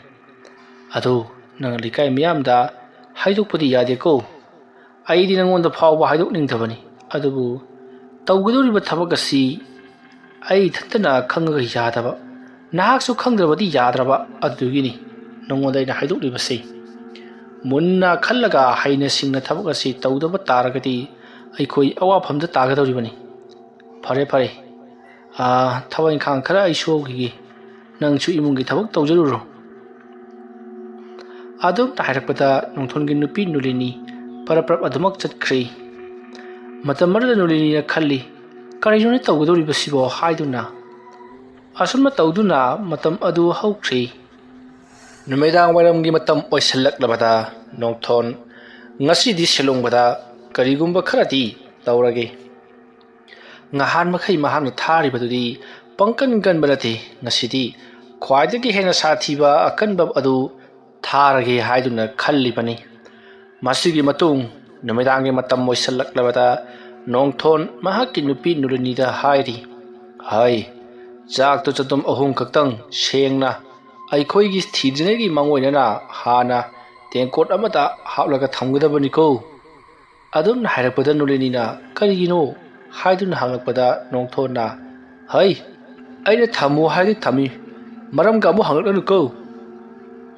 ꯑꯗꯨ ꯅꯪ ꯂꯩꯀꯥꯏ ꯃꯤꯌꯥꯝꯗ ꯍꯥꯏꯗꯣꯛꯄꯗꯤ ꯌꯥꯗꯦꯀꯣ ꯑꯩꯗꯤ ꯅꯪꯉꯣꯟꯗ ꯐꯥꯎꯕ ꯍꯥꯏꯗꯣꯛꯅꯤꯡꯗꯕꯅꯤ ꯑꯗꯨꯕꯨ ꯇꯧꯒꯗꯧꯔꯤꯕ ꯊꯕꯛ ꯑꯁꯤ ꯑꯩ ꯏꯊꯟꯇꯅ ꯈꯪꯉꯒ ꯌꯥꯗꯕ ꯅꯍꯥꯛꯁꯨ ꯈꯪꯗ꯭ꯔꯕꯗꯤ ꯌꯥꯗ꯭ꯔꯕ ꯑꯗꯨꯒꯤꯅꯤ ꯅꯉꯣꯟꯗ ꯑꯩꯅ ꯍꯥꯏꯗꯣꯛꯂꯤꯕꯁꯤ ꯃꯨꯟꯅ ꯈꯜꯂꯒ ꯍꯩꯅ ꯁꯤꯡꯅ ꯊꯕꯛ ꯑꯁꯤ ꯇꯧꯗꯕ ꯇꯥꯔꯒꯗꯤ ꯑꯩꯈꯣꯏ ꯑꯋꯥꯐꯝꯗ ꯇꯥꯒꯗꯧꯔꯤꯕꯅꯤ ꯐꯔꯦ ꯐꯔꯦ ꯊꯕꯛ ꯏꯪꯈꯥꯡ ꯈꯔ ꯑꯩ ꯁꯨꯍꯧꯈꯤꯒꯦ ꯅꯪꯁꯨ ꯏꯃꯨꯡꯒꯤ ꯊꯕꯛ ꯇꯧꯖꯔꯨꯔꯣ ꯑꯗꯨꯝꯅ ꯍꯥꯏꯔꯛꯄꯗ ꯅꯣꯡꯊꯣꯟꯒꯤ ꯅꯨꯄꯤ ꯅꯨꯂꯤꯅꯤ ꯄꯔꯞ ꯑꯗꯨꯃꯛ ꯆꯠꯈ꯭ꯔꯦ ꯃꯇꯝ ꯑꯗꯨꯗ ꯅꯨꯂꯤꯅꯤꯅ ꯈꯜꯂꯤ ꯀꯔꯤꯅꯣꯅꯦ ꯇꯧꯒꯗꯧꯔꯤꯕꯁꯤꯕꯣ ꯍꯥꯏꯗꯨꯅ ꯑꯁꯨꯝꯅ ꯇꯧꯗꯨꯅ ꯃꯇꯝ ꯑꯗꯨ ꯍꯧꯈ꯭ꯔꯦ ꯅꯨꯃꯤꯗꯥꯡ ꯋꯥꯏꯔꯝꯒꯤ ꯃꯇꯝ ꯑꯣꯏꯁꯜꯂꯛꯂꯕꯗ ꯅꯣꯡꯊꯣꯟ ꯉꯁꯤꯗꯤ ꯁꯤꯂꯣꯡꯕꯗ ꯀꯔꯤꯒꯨꯝꯕ ꯈꯔꯗꯤ ꯇꯧꯔꯒꯦ ꯉꯍꯥꯟ ꯃꯈꯩ ꯃꯍꯥꯛꯅ ꯊꯥꯔꯤꯕꯗꯨꯗꯤ ꯄꯪꯀꯟ ꯀꯟꯕ ꯅꯠꯇꯦ ꯉꯁꯤꯗꯤ ꯈ꯭ꯋꯥꯏꯗꯒꯤ ꯍꯦꯟꯅ ꯁꯥꯊꯤꯕ ꯑꯀꯟꯕ ꯑꯗꯨ ꯊꯥꯔꯒꯦ ꯍꯥꯏꯗꯨꯅ ꯈꯜꯂꯤꯕꯅꯤ ꯃꯁꯤꯒꯤ ꯃꯇꯨꯡ ꯅꯨꯃꯤꯗꯥꯡꯒꯤ ꯃꯇꯝ ꯑꯣꯏꯁꯜꯂꯛꯂꯕꯗ ꯅꯣꯡꯊꯣꯟ ꯃꯍꯥꯛꯀꯤ ꯅꯨꯄꯤ ꯅꯨꯂꯤꯅꯤꯗ ꯍꯥꯏꯔꯤ ꯍꯥꯏ ꯆꯥꯛꯇꯨ ꯆꯗꯨꯝ 3 ꯈꯛꯇꯪ ꯁꯦꯡꯅ ꯑꯩꯈꯣꯏꯒꯤ ꯊꯤꯗ꯭ꯔꯤꯉꯩꯒꯤ ꯃꯥꯡꯑꯣꯏꯅꯅ ꯍꯥꯟꯅ ꯇꯦꯡꯀꯣꯠ ꯑꯃꯗ ꯍꯥꯞꯂꯒ ꯊꯝꯒꯗꯕꯅꯤꯀꯣ ꯑꯗꯨꯝꯅ ꯍꯥꯏꯔꯛꯄꯗ ꯅꯨꯂꯤꯅꯤꯅ ꯀꯔꯤꯒꯤꯅꯣ ꯍꯥꯏꯗꯨꯅ ꯍꯪꯂꯛꯄꯗ ꯅꯣꯡꯊꯣꯟꯅ ꯍꯩ ꯑꯩꯅ ꯊꯝꯃꯨ ꯍꯥꯏꯔꯗꯤ ꯊꯝꯃꯤ ꯃꯔꯝꯒ ꯑꯃꯨꯛ ꯍꯪꯂꯛꯂꯅꯨꯀꯣ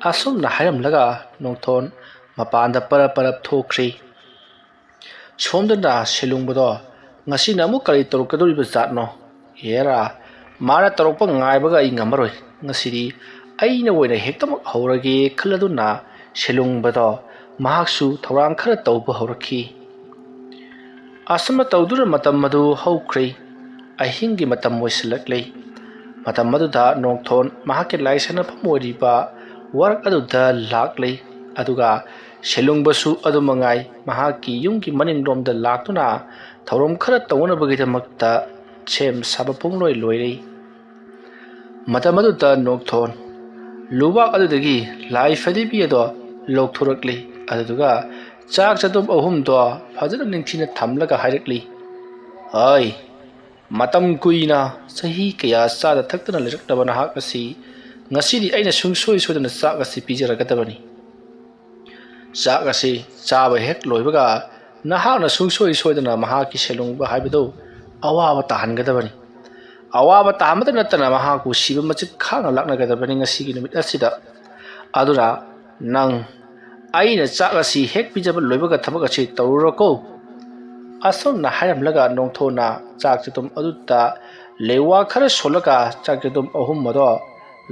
ꯑꯁꯨꯝꯅ ꯍꯥꯏꯔꯝꯂꯒ ꯅꯣꯡꯊꯣꯟ ꯃꯄꯥꯟꯗ ꯄꯔꯞ ꯊꯣꯛꯈ꯭ꯔꯦ ꯁꯣꯝꯗꯅ ꯁꯤꯂꯨꯡꯕꯗꯣ ꯉꯁꯤꯅ ꯑꯃꯨꯛ ꯀꯔꯤ ꯇꯧꯔꯛꯀꯗꯧꯔꯤꯕ ꯖꯥꯠꯅꯣ ꯍꯦꯔꯥ ꯃꯥꯅ ꯇꯧꯔꯛꯄ ꯉꯥꯏꯕꯒ ꯑꯩ ꯉꯝꯃꯔꯣꯏ ꯉꯁꯤꯗꯤ ꯑꯩꯅ ꯑꯣꯏꯅ ꯍꯦꯛꯇꯃꯛ ꯍꯧꯔꯒꯦ ꯈꯜꯂꯗꯨꯅ ꯁꯤꯂꯨꯡꯕꯗꯣ ꯃꯍꯥꯛꯁꯨ ꯊꯧꯔꯥꯡ ꯈꯔ ꯇꯧꯕ ꯍꯧꯔꯛꯈꯤ ꯑꯁꯨꯝꯅ ꯇꯧꯗꯨꯅ ꯃꯇꯝ ꯑꯗꯨ ꯍꯧꯈ꯭ꯔꯦ ꯑꯍꯤꯡꯒꯤ ꯃꯇꯝ ꯑꯣꯏꯁꯤꯜꯂꯛꯂꯦ ꯃꯇꯝ ꯑꯗꯨꯗ ꯅꯣꯡꯊꯣꯟ ꯃꯍꯥꯛꯀꯤ ꯂꯥꯏ ꯁꯥꯟꯅꯐꯝ ꯑꯣꯏꯔꯤꯕ ꯋꯥꯔꯛ ꯑꯗꯨꯗ ꯂꯥꯛꯂꯦ ꯑꯗꯨꯒ ꯁꯤꯂꯨꯡꯕꯁꯨ ꯑꯗꯨꯃꯉꯥꯏ ꯃꯍꯥꯛꯀꯤ ꯌꯨꯝꯒꯤ ꯃꯅꯤꯡꯂꯣꯝꯗ ꯂꯥꯛꯇꯨꯅ ꯊꯧꯔꯝ ꯈꯔ ꯇꯧꯅꯕꯒꯤꯗꯃꯛꯇ ꯁꯦꯝ ꯁꯥꯕ ꯄꯨꯡꯂꯣꯏ ꯂꯣꯏꯔꯦ ꯃꯇꯝ ꯑꯗꯨꯗ ꯅꯣꯡꯊꯣꯟ ꯂꯨꯕꯥꯛ ꯑꯗꯨꯗꯒꯤ ꯂꯥꯏ ꯐꯗꯤꯕꯤ ꯑꯗꯣ ꯂꯧꯊꯣꯔꯛꯂꯤ ꯑꯗꯨꯒ ꯆꯥꯛ ꯆꯗꯨꯝ 3ꯗꯣ ꯐꯖꯅ ꯅꯤꯡꯊꯤꯅ ꯊꯝꯂꯒ ꯍꯥꯏꯔꯛꯂꯤ ꯍꯥꯏ ꯃꯇꯝ ꯀꯨꯏꯅ ꯆꯍꯤ ꯀꯌꯥ ꯆꯥꯗ ꯊꯛꯇꯅ ꯂꯩꯔꯛꯂꯕ ꯅꯍꯥꯛ ꯑꯁꯤ ꯉꯁꯤꯗꯤ ꯑꯩꯅ ꯁꯨꯡꯁꯣꯏ ꯁꯣꯏꯗꯅ ꯆꯥꯛ ꯑꯁꯤ ꯄꯤꯖꯔꯒꯗꯕꯅꯤ ꯆꯥꯛ ꯑꯁꯤ ꯆꯥꯕ ꯍꯦꯛ ꯂꯣꯏꯕꯒ ꯅꯍꯥꯛꯅ ꯁꯨꯡꯁꯣꯏ ꯁꯣꯏꯗꯅ ꯃꯍꯥꯛꯀꯤ ꯁꯤꯂꯨꯡꯕ ꯍꯥꯏꯕꯗꯨ ꯑꯋꯥꯕ ꯇꯥꯍꯟꯒꯗꯕꯅꯤ ꯑꯋꯥꯕ ꯇꯥꯍꯟꯕꯇ ꯅꯠꯇꯅ ꯃꯍꯥꯛꯄꯨ ꯁꯤꯕ ꯃꯆꯤꯠ ꯈꯥꯡꯅ ꯂꯥꯛꯅꯒꯗꯕꯅꯤ ꯉꯁꯤꯒꯤ ꯅꯨꯃꯤꯠ ꯑꯁꯤꯗ ꯑꯗꯨꯅ ꯅꯪ ꯑꯩꯅ ꯆꯥꯛ ꯑꯁꯤ ꯍꯦꯛ ꯄꯤꯖꯕ ꯂꯣꯏꯕꯒ ꯊꯕꯛ ꯑꯁꯤ ꯇꯧꯔꯨꯔꯣꯀꯣ ꯑꯁꯨꯝꯅ ꯍꯥꯏꯔꯝꯂꯒ ꯅꯣꯡꯊꯣꯟꯅ ꯆꯥꯛ ꯆꯗꯨꯝ ꯑꯗꯨꯗ ꯂꯩꯋꯥ ꯈꯔ ꯁꯣꯜꯂꯒ ꯆꯥꯛ ꯆꯗꯨꯝ 3 ꯑꯗꯣ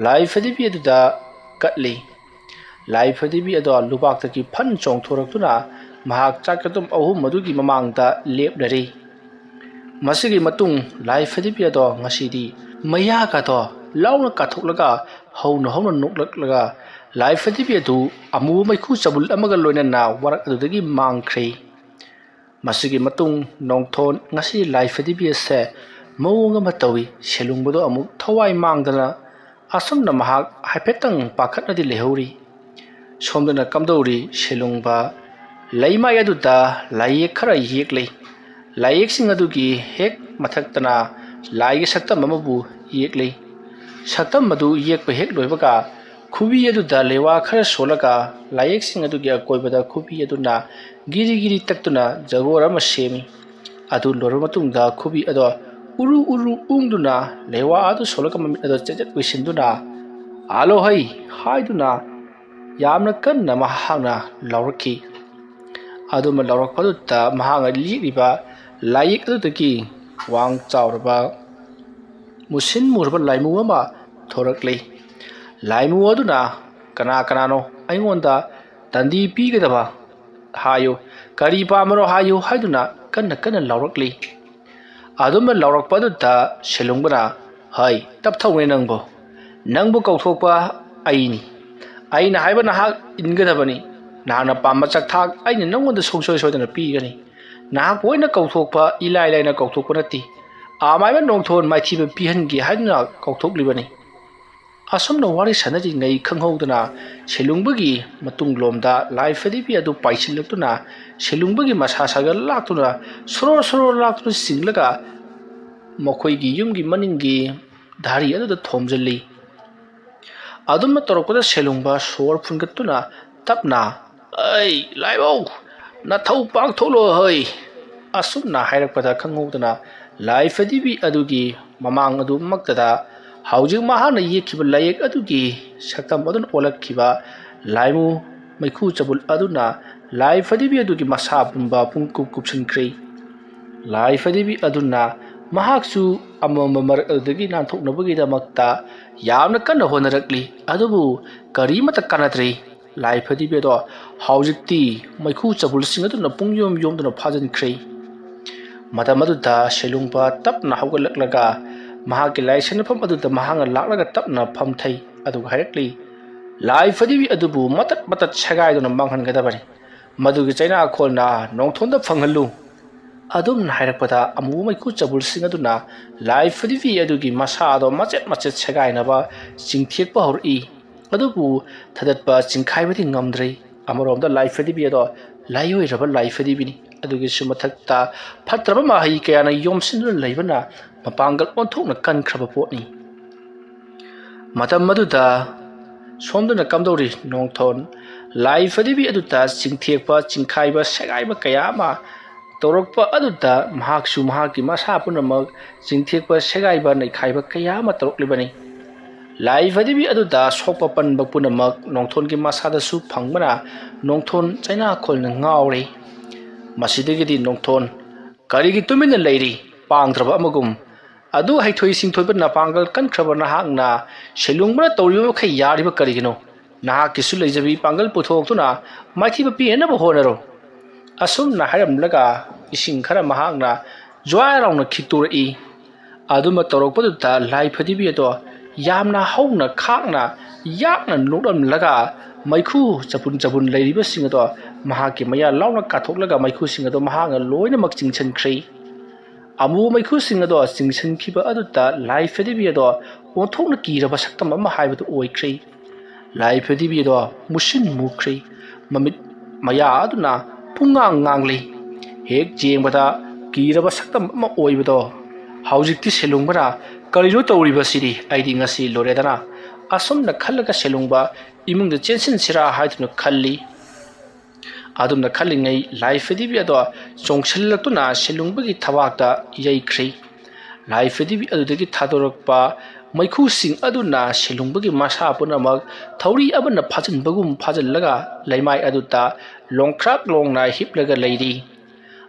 ꯂꯥꯏ ꯐꯗꯤꯕꯤ ꯑꯗꯨꯗ ꯀꯠꯂꯤ ꯂꯥꯏ ꯐꯗꯤꯕꯤ ꯑꯗꯣ ꯂꯨꯕꯥꯛꯇꯒꯤ ꯐꯟ ꯆꯣꯡꯊꯣꯔꯛꯇꯨꯅ ꯃꯍꯥꯛ ꯆꯥꯛ ꯆꯗꯨꯝ 3 ꯑꯗꯨꯒꯤ ꯃꯃꯥꯡꯗ ꯂꯦꯞꯂꯔꯤ ꯃꯁꯤꯒꯤ ꯃꯇꯨꯡ ꯂꯥꯏ ꯐꯗꯤꯕꯤ ꯑꯗꯣ ꯉꯁꯤꯗꯤ ꯃꯌꯥꯒꯗꯣ ꯂꯥꯎꯅ ꯀꯥꯊꯣꯛꯂꯒ ꯍꯧꯅ ꯅꯣꯛꯂꯛꯂꯒ ꯂꯥꯏ ꯐꯗꯤꯕꯤ ꯑꯗꯨ ꯑꯃꯨꯕ ꯃꯩꯈꯨ ꯆꯕꯨꯜ ꯑꯃꯒ ꯂꯣꯏꯅꯅ ꯋꯥꯔꯛ ꯑꯗꯨꯗꯒꯤ ꯃꯥꯡꯈ꯭ꯔꯦ ꯃꯁꯤꯒꯤ ꯃꯇꯨꯡ ꯅꯣꯡꯊꯣꯟ ꯉꯁꯤ ꯂꯥꯏ ꯐꯗꯤꯕꯤ ꯑꯁꯦ ꯃꯑꯣꯡ ꯑꯃ ꯇꯧꯏ ꯁꯤꯂꯨꯡꯕꯗꯣ ꯑꯃꯨꯛ ꯊꯋꯥꯏ ꯃꯥꯡꯗꯅ ꯑꯁꯨꯝꯅ ꯃꯍꯥꯛ ꯍꯥꯏꯐꯦꯠꯇꯪ ꯄꯥꯈꯠꯅꯗꯤ ꯂꯩꯍꯧꯔꯤ ꯁꯣꯝꯗꯅ ꯀꯝꯗꯧꯔꯤ ꯁꯤꯂꯨꯡꯕ ꯂꯩꯃꯥꯏ ꯑꯗꯨꯗ ꯂꯥꯏꯌꯦꯛ ꯈꯔ ꯌꯦꯛꯂꯤ ꯂꯥꯏꯌꯦꯛꯁꯤꯡ ꯑꯗꯨꯒꯤ ꯍꯦꯛ ꯃꯊꯛꯇꯅ ꯂꯥꯏꯒꯤ ꯁꯛꯇꯝ ꯑꯃꯕꯨ ꯌꯦꯛꯂꯤ ꯁꯛꯇꯝ ꯑꯗꯨ ꯌꯦꯛꯄ ꯍꯦꯛ ꯂꯣꯏꯕꯒ ꯈꯨꯕꯤ ꯑꯗꯨꯗ ꯂꯩꯋꯥ ꯈꯔ ꯁꯣꯜꯂꯒ ꯂꯥꯏꯌꯦꯛꯁꯤꯡ ꯑꯗꯨꯒꯤ ꯑꯀꯣꯏꯕꯗ ꯈꯨꯕꯤ ꯑꯗꯨꯅ ꯒꯤꯔꯤ ꯇꯛꯇꯨꯅ ꯖꯒꯣꯔ ꯑꯃ ꯁꯦꯝꯃꯤ ꯑꯗꯨ ꯂꯣꯏꯔꯕ ꯃꯇꯨꯡꯗ ꯈꯨꯕꯤ ꯑꯗꯣ ꯎꯔꯨ ꯎꯪꯗꯨꯅ ꯂꯩꯋꯥ ꯑꯗꯨ ꯁꯣꯜꯂꯒ ꯃꯃꯤꯠ ꯑꯗꯣ ꯆꯦꯠ ꯎꯏꯁꯤꯟꯗꯨꯅ ꯑꯥꯂꯣ ꯍꯩ ꯍꯥꯏꯗꯨꯅ ꯌꯥꯝꯅ ꯀꯟꯅ ꯃꯍꯥꯛꯅ ꯂꯥꯎꯔꯛꯈꯤ ꯑꯗꯨꯃ ꯂꯥꯎꯔꯛꯄꯗꯨꯗ ꯃꯍꯥꯛꯅ ꯌꯦꯛꯂꯤꯕ ꯂꯥꯏꯌꯦꯛ ꯑꯗꯨꯗꯒꯤ ꯋꯥꯡ ꯆꯥꯎꯔꯕ ꯃꯨꯁꯤꯟ ꯃꯨꯔꯕ ꯂꯥꯏꯃꯨ ꯑꯃ ꯊꯣꯔꯛꯂꯤ ꯂꯥꯏꯃꯨ ꯑꯗꯨꯅ ꯀꯅꯥꯅꯣ ꯑꯩꯉꯣꯟꯗ ꯇꯟꯗꯤ ꯄꯤꯒꯗꯕ ꯍꯥꯏꯌꯨ ꯀꯔꯤ ꯄꯥꯝꯕꯅꯣ ꯍꯥꯏꯌꯨ ꯍꯥꯏꯗꯨꯅ ꯀꯟꯅ ꯂꯥꯎꯔꯛꯂꯤ ꯑꯗꯨꯝꯅ ꯂꯥꯎꯔꯛꯄ ꯑꯗꯨꯗ ꯁꯤꯂꯨꯡꯕꯅ ꯍꯥꯏ ꯇꯞꯊꯧꯅꯦ ꯅꯪꯕꯨ ꯀꯧꯊꯣꯛꯄ ꯑꯩꯅ ꯍꯥꯏꯕ ꯅꯍꯥꯛ ꯏꯟꯒꯗꯕꯅꯤ ꯅꯍꯥꯛꯅ ꯄꯥꯝꯕ ꯆꯥꯛꯊꯥꯛ ꯑꯩꯅ ꯅꯪꯉꯣꯟꯗ ꯁꯨꯡꯁꯣꯏ ꯁꯣꯏꯗꯅ ꯄꯤꯒꯅꯤ ꯅꯍꯥꯛꯄꯨ ꯑꯣꯏꯅ ꯀꯧꯊꯣꯛꯄ ꯏꯂꯥꯏ ꯂꯥꯏꯅ ꯀꯧꯊꯣꯛꯄ ꯅꯠꯇꯦ ꯑꯃꯥꯏꯕ ꯅꯣꯡꯊꯣꯟ ꯃꯥꯏꯊꯤꯕ ꯄꯤꯍꯟꯒꯦ ꯍꯥꯏꯗꯨꯅ ꯀꯧꯊꯣꯛꯂꯤꯕꯅꯤ asomna wari sanadi ngai khanghoduna selungbagi matung lomda lai fadibi adu paichilaktuna selungbagi masa saga laktuna soro laktuna singlaga makhoi yumgi maningi dhari adu thomjali adumna torokpada selungba sor phungatuna tapna ai laibo na thau pang tholo hoi asumna hairakpada khanghoduna lai fadibi adugi mamang adu maktada haujing mahana yekhiba layek adugi saktam adun olakhiba laimu maikhu chabul aduna lai fadibi adugi masa pumba pungkup kupsinkrei lai fadibi aduna mahaksu amamamar adagi nanthoknabagi damakta yamna kanna honarakli adubu karimata kanatri lai fadibi do haujikti maikhu chabul singaduna pungyom yomduna phajankrei madamaduda selungpa tapna hawgalaklaga mahaki laisen pham aduda mahanga laklaga tapna pham thai adu harekli lai fadibi adubu matat sagai dona manghan gadabari madugi chaina kholna nongthonda phanghalu adum hairakpada amu maiku chabul singaduna lai fadibi adugi masa do macet sagai naba chingthek pa hori adubu thadatpa chingkhaibadi ngamdrei amoromda lai fadibi ado laioi raba lai fadibi ni adugi sumathakta phatraba mahi kayana yomsindu leibana mapangal onthokna kankraba potni matam maduda somduna kamdori nongthon lai fadibi aduta chingthekpa chingkhaiba sagaiba kayama torokpa aduta mahaksu mahaki masa punamak chingthekpa sagaiba naikhaiba kayama toroklibani lai fadibi aduta sokpa panba punamak nongthon ki masada su phangbana nongthon chaina kholna ngaure masidagidi nongthon karigi tumina leiri pangdraba amagum adu haithoi singthoi na pangal kankraba nahakna selungbana tawriba khai yariba karigino nahak kisu leijabi pangal puthokhtuna maithiba piena ba honaro asum na haramlaga ising khara mahakna joy rauna khituri aduma torokpadu ta lai fadibi do yamna hauna khakna yakna nodam laga maikhu chapun leiriba singado mahaki maya launa kathoklaga maikhu singado mahanga loina mak chingchan khrei amu maikhu singado chingchan khiba aduta lai fadibi do onthokna kiraba saktam ama haibadu oikrei lai fadibi do musin mukrei mamit maya aduna pungang ngangli hek jengbada kiraba saktam ama oibado haujikti selungbara karino tawriba siri aidi ngasi loredana asomna khallaga selungba imungda chensin sira haiduna khalli adumna khallingai lai fadibi ado chongshallakuna selungbagi thawakta yaikrei lai fadibi adudagi thadorakpa maikhu sing aduna selungbagi masa punamak thauri abana phajanbagum phajallaga laimai aduta longkhrak longna hiplaga leiri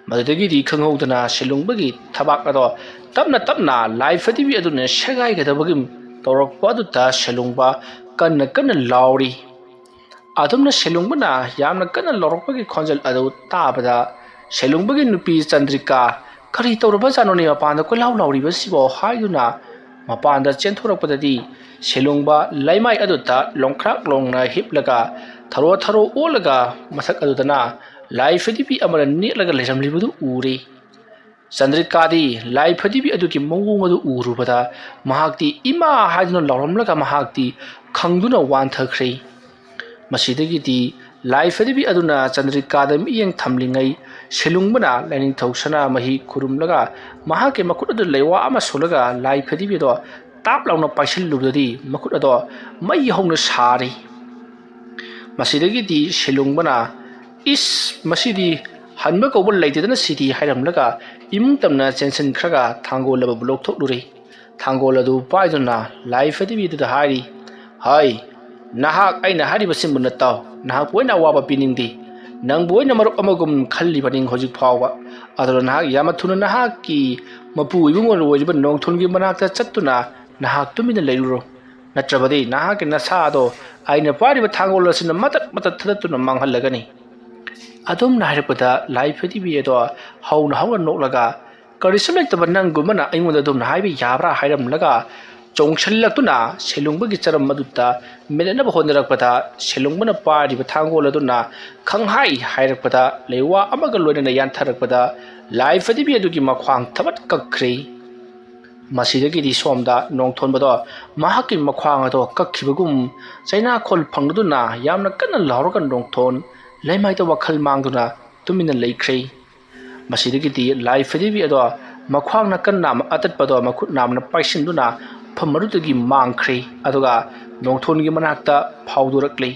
madudagi di khanghodana selungbagi thabak ado tapna lai fadibi aduna sagai gadabagim torokpa aduta selungba kanna lauri adumna selungbana yamna kanna lorokpagi khonjal adu tabada selungbagi nupi chandrika kari torba janoni mapanda kolau lauriba sibo haiduna mapanda chenthorapadi selungba laimai aduta longkhrak longna hiplaga tharo olaga masak adudana lai fadibi amara netlaga leramlibudu uri chandrikadi lai fadibi aduki mawung adu urubada mahakti ima haiduna lauramlaga mahakti khangduna wanthakhrei masidagidi lai fadibi aduna chandrikada miyeng thamlingai selungbana lening thosana mahi khurumlaga mahake makut adu leiwa ama solaga lai fadibi do tap launa paisilubadi makut ado mai hongna sari masidagidi selungbana is masidi hanba kobul leitedana sidi hairamlaga imung tamna chensen khraga thangolaba blok thokluri thangoladu paiduna lai fadibi du hari hai nahak aina hariba simbuna taw nahak boina waba pinindi nang boina maruk amagum khalli baning hojik phawa adara nahak yamathuna nahak ki mapu ibungol wojiba nongthongi manakta chattuna nahak tumina leiruro natrabadi nahak nasa do aina pariba thangolosina matat thatatuna manghallagani adum nahirpada lai fadibi do hauna noklaga karisu leitaba nangumana aingoda dum haibi yabra hairamlaga chongshallakuna selungbagi charam maduta menanaba honarakpada selungbana pariba thangoladuna khanghai hairakpada lewa amaga loinana yantharakpada lai fadibi adugi makhwang thabat kakhrei ꯃꯁꯤꯗꯒꯤꯗꯤ ꯁꯣꯝꯗ ꯅꯣꯡꯊꯣꯟꯕꯗꯣ ꯃꯍꯥꯛꯀꯤ ꯃꯈ꯭ꯋꯥꯡ ꯑꯗꯣ ꯀꯛꯈꯤꯕꯒꯨꯝ ꯆꯩꯅꯥꯈꯣꯜ ꯐꯪꯂꯗꯨꯅ ꯌꯥꯝꯅ ꯀꯟꯅ ꯂꯥꯎꯔꯒ ꯅꯣꯡꯊꯣꯟ ꯂꯩꯃꯥꯏꯗ ꯋꯥꯈꯜ ꯃꯥꯡꯗꯨꯅ ꯇꯨꯃꯤꯟꯅ ꯂꯩꯈ꯭ꯔꯦ꯫ ꯃꯁꯤꯗꯒꯤꯗꯤ ꯂꯥꯏ ꯐꯗꯤꯕꯤ ꯑꯗꯣ ꯃꯈ꯭ꯋꯥꯡ ꯅꯥꯀꯟ ꯅꯥꯝ ꯑꯇꯠꯄꯗꯣ ꯃꯈꯨꯠ ꯅꯥꯝꯅ ꯄꯥꯏꯁꯤꯟꯗꯨꯅ ꯃꯐꯝ ꯑꯗꯨꯗꯒꯤ ꯃꯥꯡꯈ꯭ꯔꯦ ꯑꯗꯨꯒ ꯅꯣꯡꯊꯣꯟꯒꯤ ꯃꯅꯥꯛꯇ ꯐꯥꯎꯗꯣꯔꯛꯂꯦ꯫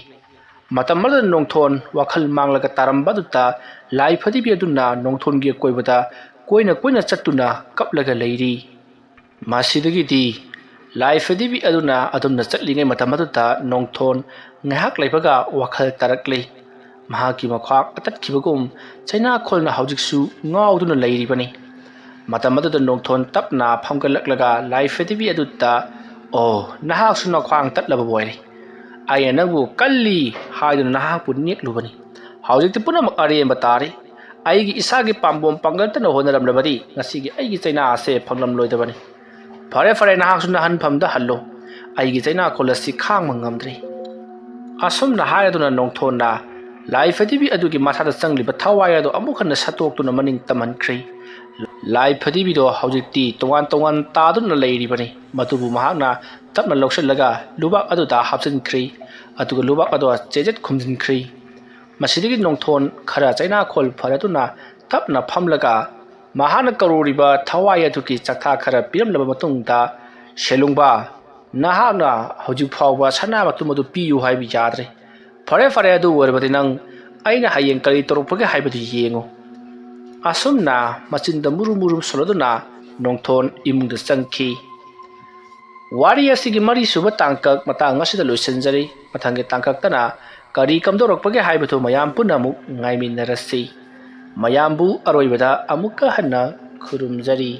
ꯃꯇꯝ ꯑꯗꯨꯗ ꯅꯣꯡꯊꯣꯟ ꯋꯥꯈꯜ ꯃꯥꯡꯂꯒ ꯇꯥꯔꯝꯕ ꯑꯗꯨꯗ ꯂꯥꯏ ꯐꯗꯤꯕꯤ ꯑꯗꯨꯅ ꯅꯣꯡꯊꯣꯟꯒꯤ ꯑꯀꯣꯏꯕꯗ ꯀꯣꯏꯅ ꯀꯣꯏꯅ ꯆꯠꯇꯨꯅ ꯀꯞꯂꯒ ꯂꯩꯔꯤ꯫ ꯃꯁꯤꯗꯒꯤꯗꯤ ꯂꯥꯏ ꯐꯗꯤꯕꯤ ꯑꯗꯨꯅ ꯑꯗꯨꯝꯅ ꯆꯠꯂꯤꯉꯩ ꯃꯇꯝ ꯑꯗꯨꯗ ꯅꯣꯡꯊꯣꯟ ꯉꯥꯏꯍꯥꯛ ꯂꯩꯕꯒ ꯋꯥꯈꯜ ꯇꯥꯔꯛꯂꯦ꯫ ꯃꯍꯥꯛꯀꯤ ꯃꯈ꯭ꯋꯥꯡ ꯑꯇꯠꯈꯤꯕꯒꯨꯝ ꯆꯩꯅꯥꯈꯣꯜꯅ ꯍꯧꯖꯤꯛꯁꯨ ꯉꯥꯎꯗꯨꯅ ꯂꯩꯔꯤꯕꯅꯤ꯫ ꯃꯇꯝ ꯑꯗꯨꯗ ꯅꯣꯡꯊꯣꯟ ꯇꯞꯅ ꯐꯝꯒꯠꯂꯛꯂꯒ ꯂꯥꯏ ꯐꯗꯤꯕꯤ ꯑꯗꯨꯗ "ꯑꯣ, ꯅꯍꯥꯛꯁꯨ ꯅꯈ꯭ꯋꯥꯡ ꯇꯠꯂꯕ ꯑꯣꯏꯔꯦ꯫ ꯑꯩꯅ ꯅꯪꯕꯨ ꯀꯜꯂꯤ ꯍꯥꯏꯗꯨꯅ ꯅꯍꯥꯛꯄꯨ ꯅꯦꯛꯂꯨꯕꯅꯤ꯫ ꯍꯧꯖꯤꯛꯇꯤ ꯄꯨꯝꯅꯃꯛ ꯑꯔꯦꯝꯕ ꯇꯥꯔꯦ꯫ ꯑꯩꯒꯤ ꯏꯁꯥꯒꯤ ꯄꯥꯝꯕꯣꯝ ꯄꯥꯡꯒꯜꯇꯅ ꯍꯣꯠꯅꯔꯝꯂꯕꯗꯤ ꯉꯁꯤꯒꯤ ꯑꯩꯒꯤ ꯆꯩꯅꯥ ꯑꯁꯦ ꯐꯪꯂꯝꯂꯣꯏꯗꯕꯅꯤ꯫ ꯐꯔꯦ ꯐꯔꯦ, ꯅꯍꯥꯛꯁꯨ ꯅꯍꯟꯐꯝꯗ ꯍꯜꯂꯣ꯫ ꯑꯩꯒꯤ ꯆꯩꯅꯥꯈꯣꯜ ꯑꯁꯤ ꯈꯥꯡꯕ ꯉꯝꯗ꯭ꯔꯦ"꯫ ꯑꯁꯨꯝꯅ ꯍꯥꯏꯔꯗꯨꯅ ꯅꯣꯡꯊꯣꯟꯅ ꯂꯥꯏ ꯐꯗꯤꯕꯤ ꯑꯗꯨꯒꯤ ꯃꯁꯥꯗ ꯆꯪꯂꯤꯕ ꯊꯋꯥꯏ ꯑꯗꯨ ꯑꯃꯨꯛ ꯍꯟꯅ ꯁꯠꯇꯣꯛꯇꯨꯅ ꯃꯅꯤꯡ ꯇꯝꯍꯟꯈ꯭ꯔꯦ꯫ ꯂꯥꯏ ꯐꯗꯤꯕꯤꯗꯣ ꯍꯧꯖꯤꯛꯇꯤ ꯇꯣꯉꯥꯟ ꯇꯣꯉꯥꯟ ꯇꯥꯗꯨꯅ ꯂꯩꯔꯤꯕꯅꯤ꯫ ꯃꯗꯨꯕꯨ ꯃꯍꯥꯛꯅ ꯇꯞꯅ ꯂꯧꯁꯤꯜꯂꯒ ꯂꯨꯕꯥꯛ ꯑꯗꯨꯗ ꯍꯥꯞꯆꯤꯟꯈ꯭ꯔꯦ ꯑꯗꯨꯒ ꯂꯨꯕꯥꯛ ꯑꯗꯨ ꯆꯦꯖꯦꯠ ꯈꯨꯝꯖꯤꯟꯈ꯭ꯔꯦ꯫ ꯃꯁꯤꯗꯒꯤ ꯅꯣꯡꯊꯣꯟ ꯈꯔ ꯆꯩꯅꯥꯈꯣꯜ ꯐꯔꯗꯨꯅ ꯇꯞꯅ ꯐꯝꯂꯒ ꯃꯍꯥꯛꯅ ꯀꯧꯔꯨꯔꯤꯕ ꯊꯋꯥꯏ ꯑꯗꯨꯒꯤ ꯆꯥꯛꯊꯥ ꯈꯔ ꯄꯤꯔꯝꯂꯕ ꯃꯇꯨꯡꯗ "ꯁꯦꯂꯨꯡꯕꯥ, ꯅꯍꯥꯛꯅ ꯍꯧꯖꯤꯛ ꯐꯥꯎꯕ ꯁꯅꯥ ꯃꯇꯨꯝ ꯑꯗꯨ ꯄꯤꯌꯨ ꯍꯥꯏꯕ ꯌꯥꯗ꯭ꯔꯦ꯫ ꯐꯔꯦ ꯐꯔꯦ, ꯑꯗꯨ ꯑꯣꯏꯔꯕꯗꯤ ꯅꯪ ꯑꯩꯅ ꯍꯌꯦꯡ ꯀꯔꯤ ꯇꯧꯔꯛꯄꯒꯦ ꯍꯥꯏꯕꯗꯨ ꯌꯦꯡꯉꯨ"꯫ ꯑꯁꯨꯝꯅ ꯃꯆꯤꯟꯗ ꯃꯨꯔꯨꯝ ꯃꯨꯔꯨꯝ ꯁꯣꯜꯂꯗꯨꯅ ꯅꯣꯡꯊꯣꯟ ꯏꯃꯨꯡꯗ ꯆꯪꯈꯤ꯫ ꯋꯥꯔꯤ ꯑꯁꯤꯒꯤ ꯃꯔꯤꯁꯨꯕ ꯇꯥꯡꯀꯛ ꯃꯇꯥꯡ ꯑꯁꯤꯗ ꯂꯣꯏꯁꯤꯟꯖꯔꯤ꯫ ꯃꯊꯪꯒꯤ ꯇꯥꯡꯀꯛꯇꯅ ꯀꯔꯤ ꯀꯝꯗꯧꯔꯛꯄꯒꯦ ꯍꯥꯏꯕꯗꯨ ꯃꯌꯥꯝ ꯄꯨꯟꯅ ꯑꯃꯨꯛ ꯉꯥꯏꯃꯤꯟꯅꯔꯁꯤ꯫ ꯃꯌꯥꯝꯕꯨ ꯑꯔꯣꯏꯕꯗ ꯑꯃꯨꯛꯀ ꯍꯟꯅ ꯈꯨꯔꯨꯝꯖꯔꯤ꯫